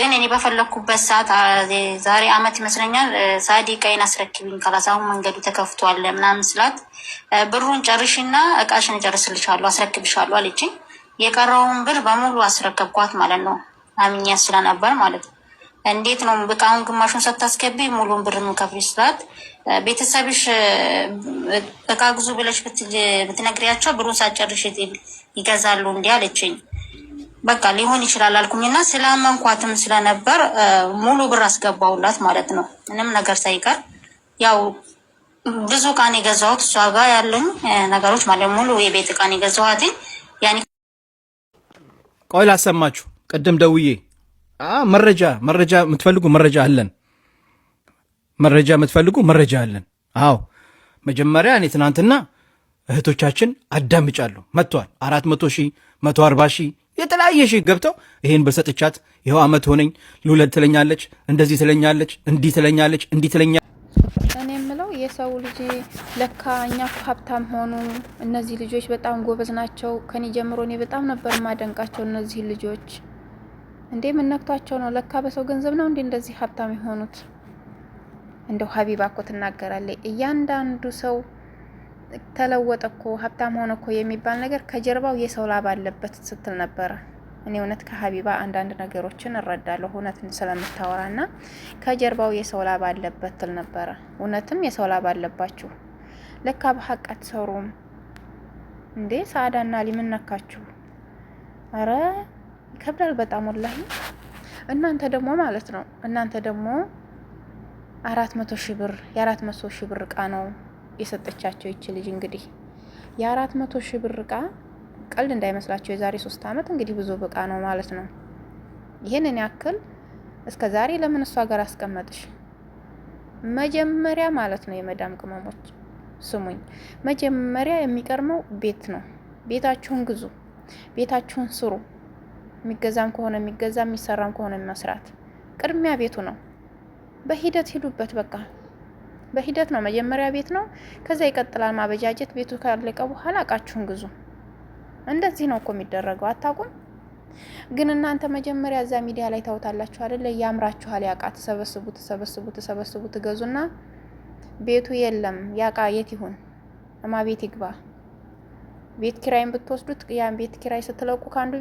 ግን እኔ በፈለኩበት ሰዓት ዛሬ አመት ይመስለኛል ሳዲ ቀይን አስረክብኝ ካላሳሁን መንገዱ ተከፍቷል ምናምን ስላት ብሩን ጨርሽና እቃሽን እጨርስልሻለሁ አስረክብሻለሁ አለችኝ። የቀረውን ብር በሙሉ አስረከብኳት ማለት ነው። አምኛ ስለነበር ማለት ነው። እንዴት ነው በቃውን ግማሹን ሳታስገቢ ሙሉን ብር የምንከፍልሽ ስላት ቤተሰብሽ እቃ ግዙ ብለሽ ብትነግሪያቸው ብሩን ሳጨርሽ ይገዛሉ እንዲህ አለችኝ። በቃ ሊሆን ይችላል አልኩኝና ስላመንኳትም ስለነበር ሙሉ ብር አስገባውላት ማለት ነው። ምንም ነገር ሳይቀር ያው ብዙ እቃን የገዛሁት እሷ ጋር ያለኝ ነገሮች ማለት ሙሉ የቤት እቃን የገዛኋት ያኔ። ቆይ ላሰማችሁ። ቅድም ደውዬ መረጃ የምትፈልጉ መረጃ አለን፣ መረጃ የምትፈልጉ መረጃ አለን። አዎ መጀመሪያ እኔ ትናንትና እህቶቻችን አዳምጫለሁ መጥቷል 400 ሺህ 140 ሺህ የተለያየ ሺህ ገብተው ይሄን በሰጥቻት ይኸው አመት ሆነኝ ልውለድ ትለኛለች፣ እንደዚህ ትለኛለች፣ እንዲህ ትለኛለች፣ እንዲህ ትለኛለች። እኔ የምለው የሰው ልጅ ለካ እኛ ሀብታም ሆኑ እነዚህ ልጆች በጣም ጎበዝ ናቸው። ከኔ ጀምሮ እኔ በጣም ነበር ማደንቃቸው እነዚህ ልጆች። እንዴ ምን ነክቷቸው ነው? ለካ በሰው ገንዘብ ነው እንዴ እንደዚህ ሀብታም የሆኑት? እንደው ሀቢባ እኮ ትናገራለች። እያንዳንዱ ሰው ተለወጠ እኮ ሀብታም ሆነ እኮ የሚባል ነገር ከጀርባው የሰው ላብ አለበት ስትል ነበረ። እኔ እውነት ከሀቢባ አንዳንድ ነገሮችን እረዳለሁ እውነትን ስለምታወራና ከጀርባው የሰው ላብ አለበት ትል ነበረ። እውነትም የሰው ላብ አለባችሁ። ለካ በሀቅ አትሰሩም እንዴ? ሰአዳና ሊምን ነካችሁ? አረ ይከብዳል በጣም ወላሂ። እናንተ ደግሞ ማለት ነው እናንተ ደግሞ 400 ሺህ ብር የ400 ሺህ ብር እቃ ነው የሰጠቻቸው ይች ልጅ። እንግዲህ የ400 ሺህ ብር እቃ ቀልድ እንዳይመስላቸው የዛሬ 3 አመት እንግዲህ ብዙ እቃ ነው ማለት ነው። ይህንን ያክል እስከ ዛሬ ለምን እሷ ጋር አስቀመጥሽ? መጀመሪያ ማለት ነው የመዳም ቅመሞች ስሙኝ፣ መጀመሪያ የሚቀርመው ቤት ነው። ቤታችሁን ግዙ፣ ቤታችሁን ስሩ። የሚገዛም ከሆነ የሚገዛ የሚሰራም ከሆነ መስራት ቅድሚያ ቤቱ ነው። በሂደት ሂዱበት በቃ በሂደት ነው። መጀመሪያ ቤት ነው፣ ከዛ ይቀጥላል ማበጃጀት። ቤቱ ካለቀ በኋላ እቃችሁን ግዙ። እንደዚህ ነው እኮ የሚደረገው። አታውቁም? ግን እናንተ መጀመሪያ እዛ ሚዲያ ላይ ታውታላችሁ አይደለ? ያምራችኋል። ያቃ ተሰበስቡ ትገዙና ቤቱ የለም። ያቃ የት ይሁን እማ ቤት ይግባ። ቤት ኪራይን ብትወስዱት ያን ቤት ኪራይ ስትለቁ ከአንዱ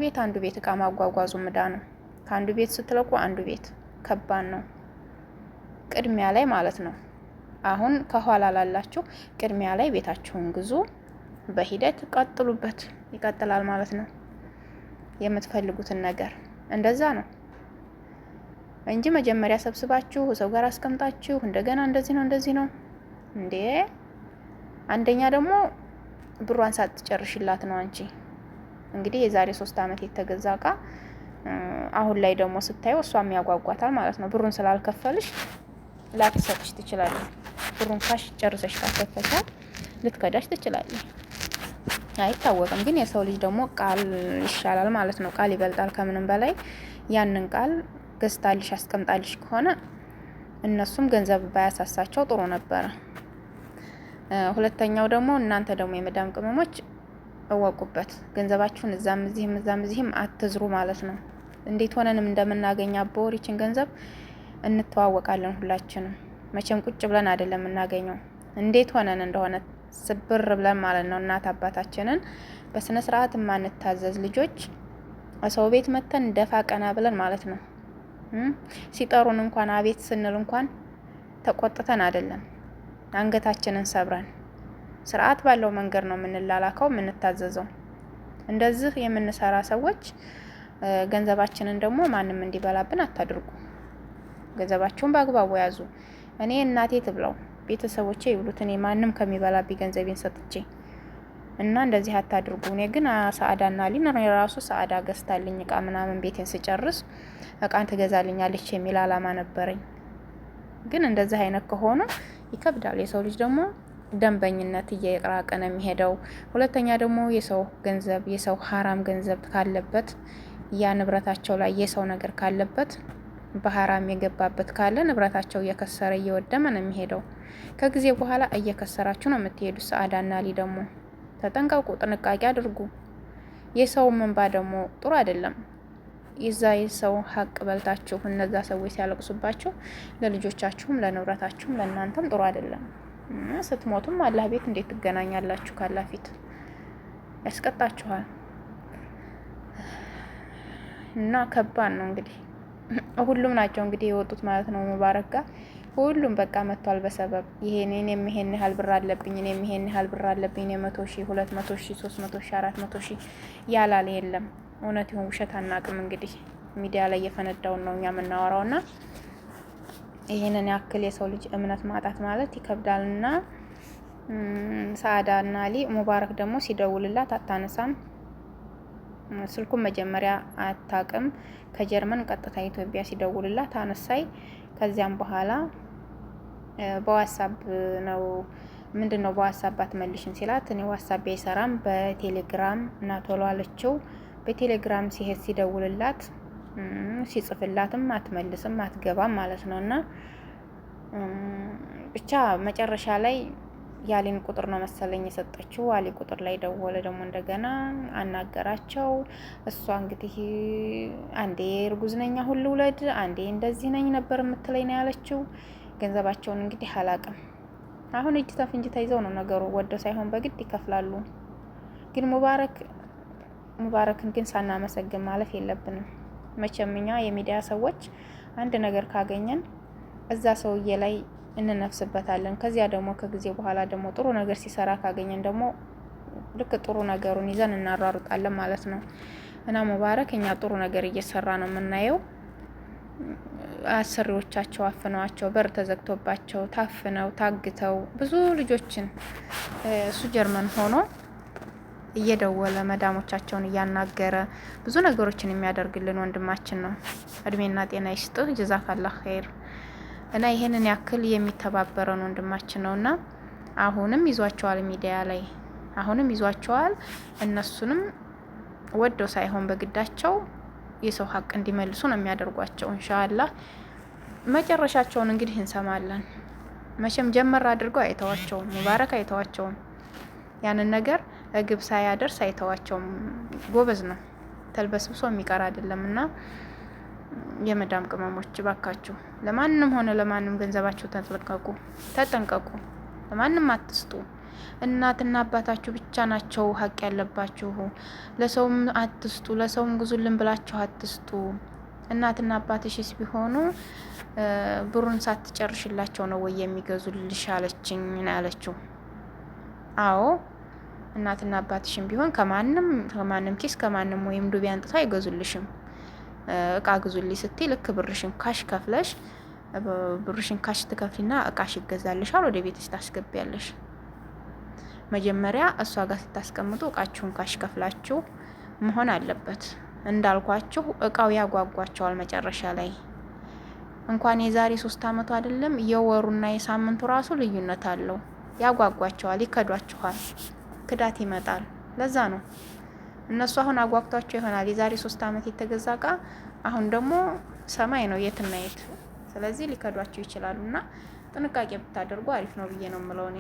ቤት እቃ ማጓጓዙ ምዳ ነው። ከአንዱ ቤት ስትለቁ አንዱ ቤት ከባድ ነው። ቅድሚያ ላይ ማለት ነው። አሁን ከኋላ ላላችሁ ቅድሚያ ላይ ቤታችሁን ግዙ። በሂደት ቀጥሉበት፣ ይቀጥላል ማለት ነው። የምትፈልጉትን ነገር እንደዛ ነው እንጂ መጀመሪያ ሰብስባችሁ ሰው ጋር አስቀምጣችሁ እንደገና እንደዚህ ነው እንዴ። አንደኛ ደግሞ ብሯን ሳትጨርሽላት ነው አንቺ እንግዲህ የዛሬ 3 አመት የተገዛ እቃ አሁን ላይ ደግሞ ስታየው እሷም ያጓጓታል ማለት ነው። ብሩን ስላልከፈልሽ ላትሰጥሽ ትችላለች። ብሩን ካሽ ጨርሰሽ ካከፈሻት ልትከዳሽ ትችላለች። አይታወቅም። ግን የሰው ልጅ ደግሞ ቃል ይሻላል ማለት ነው። ቃል ይበልጣል ከምንም በላይ። ያንን ቃል ገዝታልሽ አስቀምጣልሽ ከሆነ እነሱም ገንዘብ ባያሳሳቸው ጥሩ ነበረ። ሁለተኛው ደግሞ እናንተ ደግሞ የመዳም ቅመሞች እወቁበት። ገንዘባችሁን እዛም እዚህም አትዝሩ ማለት ነው። እንዴት ሆነንም እንደምናገኝ አቦሪችን ገንዘብ እንተዋወቃለን ሁላችንም። መቼም ቁጭ ብለን አይደለም እናገኘው። እንዴት ሆነን እንደሆነ ስብር ብለን ማለት ነው። እናት አባታችንን በስነ ስርዓት ማንታዘዝ ልጆች ሰው ቤት መተን ደፋ ቀና ብለን ማለት ነው። ሲጠሩን እንኳን አቤት ስንል እንኳን ተቆጥተን አይደለም፣ አንገታችንን ሰብረን ስርዓት ባለው መንገድ ነው የምንላላከው የምንታዘዘው። እንደዚህ የምንሰራ ሰዎች ገንዘባችንን ደግሞ ማንም እንዲበላብን አታድርጉ። ገንዘባችሁን በአግባቡ ያዙ። እኔ እናቴ ትብላው ቤተሰቦቼ ይብሉት፣ እኔ ማንም ከሚበላብኝ ገንዘቤን ሰጥቼ እና እንደዚህ አታድርጉ። እኔ ግን ሰአዳና ሊን ራሱ ሰአዳ ገዝታልኝ እቃ ምናምን ቤቴን ስጨርስ እቃን ትገዛልኛለች የሚል አላማ ነበረኝ። ግን እንደዚህ አይነት ከሆነ ይከብዳል። የሰው ልጅ ደግሞ ደንበኝነት እየራቀ ነው የሚሄደው። ሁለተኛ ደግሞ የሰው ገንዘብ የሰው ሀራም ገንዘብ ካለበት ያ ንብረታቸው ላይ የሰው ነገር ካለበት በሐራም የገባበት ካለ ንብረታቸው እየከሰረ እየወደመ ነው የሚሄደው። ከጊዜ በኋላ እየከሰራችሁ ነው የምትሄዱት። ሰአዳና ሊ ደግሞ ተጠንቀቁ፣ ጥንቃቄ አድርጉ። የሰው መንባ ደግሞ ጥሩ አይደለም። የዛ የሰው ሀቅ በልታችሁ እነዛ ሰዎች ሲያለቅሱባችሁ ለልጆቻችሁም ለንብረታችሁም ለእናንተም ጥሩ አይደለም። ስትሞቱም አላህ ቤት እንዴት ትገናኛላችሁ? ካላህ ፊት ያስቀጣችኋል። እና ከባድ ነው እንግዲህ ሁሉም ናቸው እንግዲህ የወጡት ማለት ነው። ሙባረክ ጋር ሁሉም በቃ መጥቷል በሰበብ ይሄን ይሄን ያህል ብር አለብኝ እኔም ይሄን ያህል ብር አለብኝ 100,000 200,000 300,000 400,000 ያላለ የለም። እውነት ይሁን ውሸት አናውቅም። እንግዲህ ሚዲያ ላይ የፈነዳውን ነው እኛ የምናወራውና ይሄንን ያክል የሰው ልጅ እምነት ማጣት ማለት ይከብዳልና ሰዓዳና አሊ ሙባረክ ደግሞ ሲደውልላት አታነሳም። ስልኩን መጀመሪያ አታውቅም። ከጀርመን ቀጥታ ኢትዮጵያ ሲደውልላት አነሳይ። ከዚያም በኋላ በዋትስአፕ ነው ምንድነው በዋትስአፕ አትመልሽም ሲላት እኔ ዋትስአፕ አይሰራም በቴሌግራም እና ቶሎ አለችው። በቴሌግራም ሲሄድ ሲደውልላት ሲጽፍላትም አትመልስም አትገባም ማለት ነውና ብቻ መጨረሻ ላይ ያሊን ቁጥር ነው መሰለኝ የሰጠችው። አሊ ቁጥር ላይ ደወለ። ደግሞ እንደገና አናገራቸው። እሷ እንግዲህ አንዴ እርጉዝ ነኝ አሁን ልውለድ፣ አንዴ እንደዚህ ነኝ ነበር የምትለኝ ነው ያለችው። ገንዘባቸውን እንግዲህ አላቅም። አሁን እጅ ተፍንጅ ተይዘው ነው ነገሩ። ወደ ሳይሆን በግድ ይከፍላሉ። ግን ሙባረክን ግን ሳናመሰግን ማለፍ የለብንም። መቼም እኛ የሚዲያ ሰዎች አንድ ነገር ካገኘን እዛ ሰውዬ ላይ እንነፍስበታለን። ከዚያ ደግሞ ከጊዜ በኋላ ደግሞ ጥሩ ነገር ሲሰራ ካገኘን ደግሞ ልክ ጥሩ ነገሩን ይዘን እናሯሩጣለን ማለት ነው። እና ሙባረክ እኛ ጥሩ ነገር እየሰራ ነው የምናየው። አሰሪዎቻቸው አፍነዋቸው በር ተዘግቶባቸው ታፍነው ታግተው ብዙ ልጆችን እሱ ጀርመን ሆኖ እየደወለ መዳሞቻቸውን እያናገረ ብዙ ነገሮችን የሚያደርግልን ወንድማችን ነው። እድሜና ጤና ይስጥህ። ጀዛካላህ ኸይር። እና ይሄንን ያክል የሚተባበረን ወንድማችን ነውና አሁንም ይዟቸዋል፣ ሚዲያ ላይ አሁንም ይዟቸዋል። እነሱንም ወደው ሳይሆን በግዳቸው የሰው ሀቅ እንዲመልሱ ነው የሚያደርጓቸው። ኢንሻአላህ መጨረሻቸውን እንግዲህ እንሰማለን። መቼም ጀመር አድርገው አይተዋቸውም። ሙባረክ አይተዋቸውም። ያንን ነገር ግብ ሳያደርስ አይተዋቸውም። ጎበዝ ነው፣ ተልበስብሶ የሚቀር አይደለምና የመዳም ቅመሞች ባካችሁ ለማንም ሆነ ለማንም ገንዘባችሁ ተጠንቀቁ። ለማንም አትስጡ። እናትና አባታችሁ ብቻ ናቸው ሀቅ ያለባችሁ። ለሰውም አትስጡ። ለሰውም ጉዙልን ብላችሁ አትስጡ። እናትና አባትሽስ ቢሆኑ ብሩን ሳትጨርሽላቸው ነው ወይ የሚገዙልሽ አለችኝ ነው ያለችው። አዎ እናትና አባትሽም ቢሆን ከማንም ኪስ ከማንም ወይም ዱቤ አንጥታ አይገዙልሽም። እቃ ግዙልኝ ስትይ ልክ ብርሽን ካሽ ከፍለሽ ብርሽን ካሽ ትከፍሊና እቃሽ ይገዛልሻል፣ ወደ ቤትሽ ታስገቢያለሽ። መጀመሪያ እሷ ጋር ስታስቀምጡ እቃችሁን ካሽ ከፍላችሁ መሆን አለበት። እንዳልኳችሁ እቃው ያጓጓቸዋል። መጨረሻ ላይ እንኳን የዛሬ 3 አመቱ አይደለም የወሩና የሳምንቱ ራሱ ልዩነት አለው። ያጓጓቸዋል፣ ይከዷችኋል፣ ክዳት ይመጣል። ለዛ ነው እነሱ አሁን አጓግቷቸው ይሆናል የዛሬ 3 አመት የተገዛ እቃ አሁን ደግሞ ሰማይ ነው የትና የት። ስለዚህ ሊከዷቸው ይችላሉና ጥንቃቄ ብታደርጉ አሪፍ ነው ብዬ ነው የምለው እኔ።